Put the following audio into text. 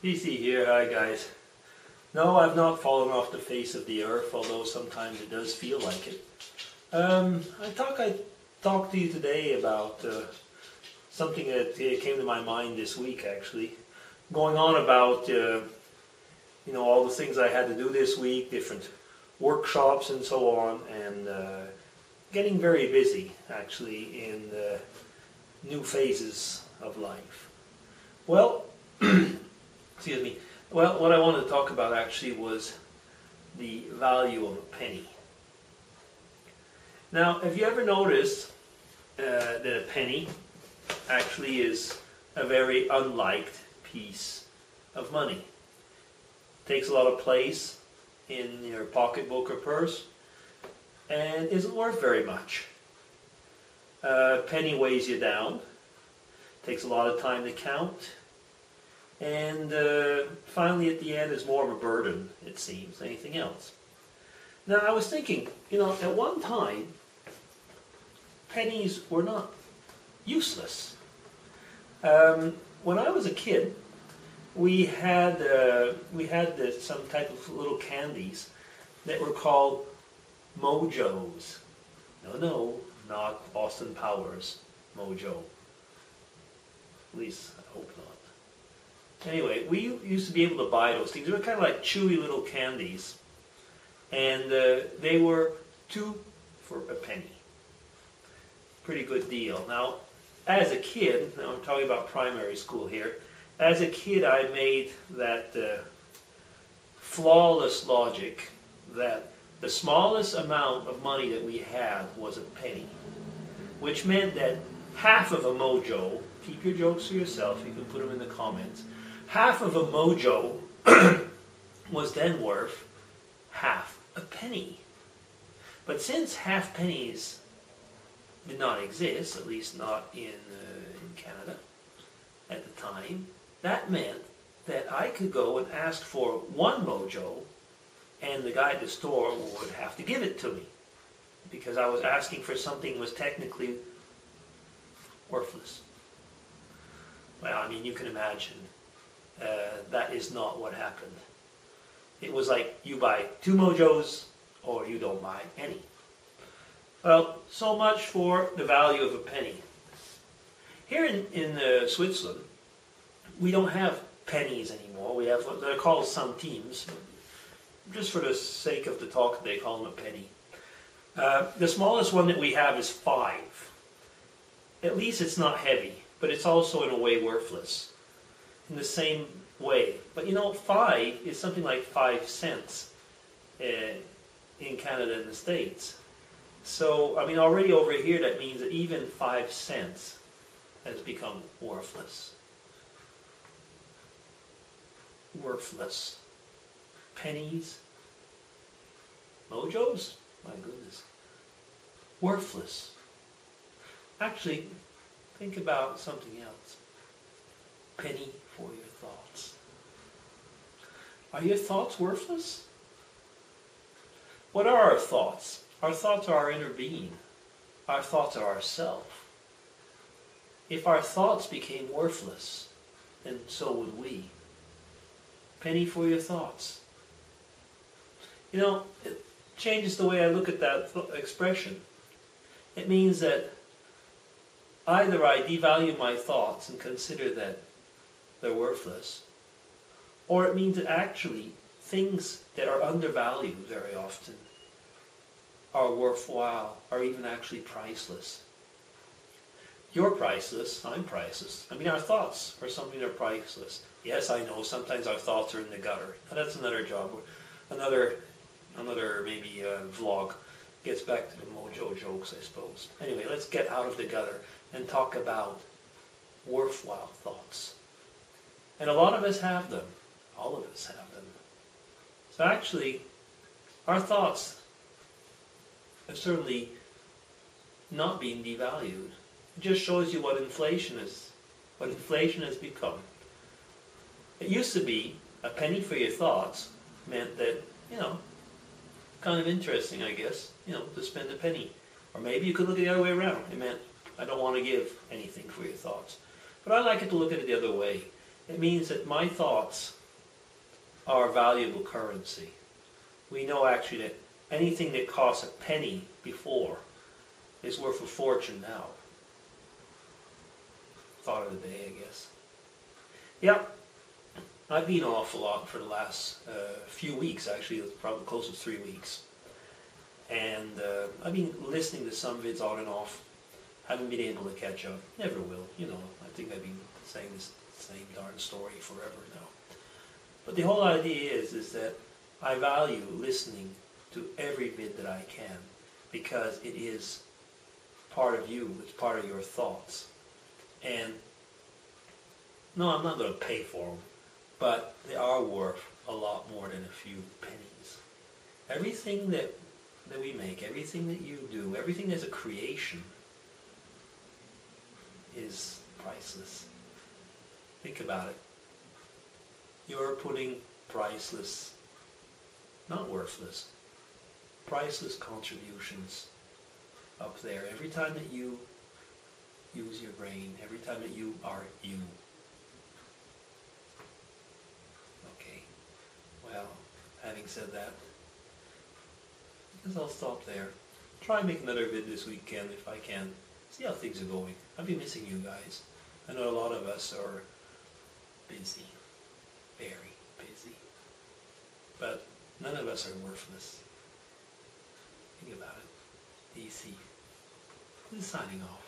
PC here, hi guys. No, I've not fallen off the face of the earth, although sometimes it does feel like it. I talked to you today about something that came to my mind this week, actually. Going on about, all the things I had to do this week, different workshops and so on, and getting very busy, actually, in new phases of life. Well, excuse me. Well, what I wanted to talk about actually was the value of a penny. Now, have you ever noticed that a penny actually is a very unliked piece of money? Takes a lot of place in your pocketbook or purse and isn't worth very much. A penny weighs you down, takes a lot of time to count, and finally at the end is more of a burden, it seems, than anything else. Now I was thinking, at one time, pennies were not useless. When I was a kid, we had some type of little candies that were called mojos. No, not Austin Powers mojo. At least I hope not. Anyway, we used to be able to buy those things. They were kind of like chewy little candies. And they were 2 for a penny. Pretty good deal. Now, as a kid, now I'm talking about primary school here, as a kid I made that flawless logic that the smallest amount of money that we had was a penny. Which meant that half of a mojo, keep your jokes to yourself, you can put them in the comments, half of a mojo was then worth half a penny. But since half pennies did not exist, at least not in Canada at the time, that meant that I could go and ask for 1 mojo and the guy at the store would have to give it to me because I was asking for something that was technically worthless. Well, I mean, you can imagine that is not what happened. It was like you buy 2 mojos or you don't buy any. Well, so much for the value of a penny. Here in Switzerland, we don't have pennies anymore. We have what they're called centimes. Just for the sake of the talk, they call them a penny. The smallest one that we have is 5. At least it's not heavy, but it's also in a way worthless. In the same way. But 5 is something like 5 cents in Canada and the States. So, I mean, already over here that means that even 5 cents has become worthless. Worthless. Pennies. Mojos? My goodness. Worthless. Actually, think about something else. Penny for your thoughts. Are your thoughts worthless? What are our thoughts? Our thoughts are our inner being. Our thoughts are ourself. If our thoughts became worthless, then so would we. Penny for your thoughts. It changes the way I look at that expression. It means that either I devalue my thoughts and consider that they're worthless, or it means that actually things that are undervalued very often are worthwhile, or even actually priceless. You're priceless, I'm priceless. I mean, our thoughts are something that are priceless. Yes, I know, sometimes our thoughts are in the gutter. Now, that's another job. Another maybe vlog gets back to the mojo jokes, I suppose. Anyway, let's get out of the gutter and talk about worthwhile thoughts. And a lot of us have them. All of us have them. So actually, our thoughts have certainly not been devalued. It just shows you what inflation is, what inflation has become. It used to be a penny for your thoughts meant that, kind of interesting, I guess, to spend a penny. Or maybe you could look at it the other way around. It meant, I don't want to give anything for your thoughts. But I like it to look at it the other way. It means that my thoughts are valuable currency. We know actually that anything that cost a penny before is worth a fortune now. Thought of the day, I guess. Yep, I've been off a lot for the last few weeks, actually, probably close to 3 weeks. And I've been listening to some vids on and off. Haven't been able to catch up. Never will, you know. I think I've been saying this same darn story forever now. But the whole idea is that I value listening to every vid that I can, because it is part of you, it's part of your thoughts. And no, I'm not going to pay for them, but they are worth a lot more than a few pennies. Everything that we make, everything that you do, everything that's a creation is priceless. Think about it. You're putting priceless, not worthless, priceless contributions up there. Every time that you use your brain, every time that you are you. Okay, well, having said that, I guess I'll stop there. Try and make another vid this weekend if I can. See how things are going. I've been missing you guys. I know a lot of us are busy. Very busy. But none of us are worthless. Think about it. DC. Who's signing off?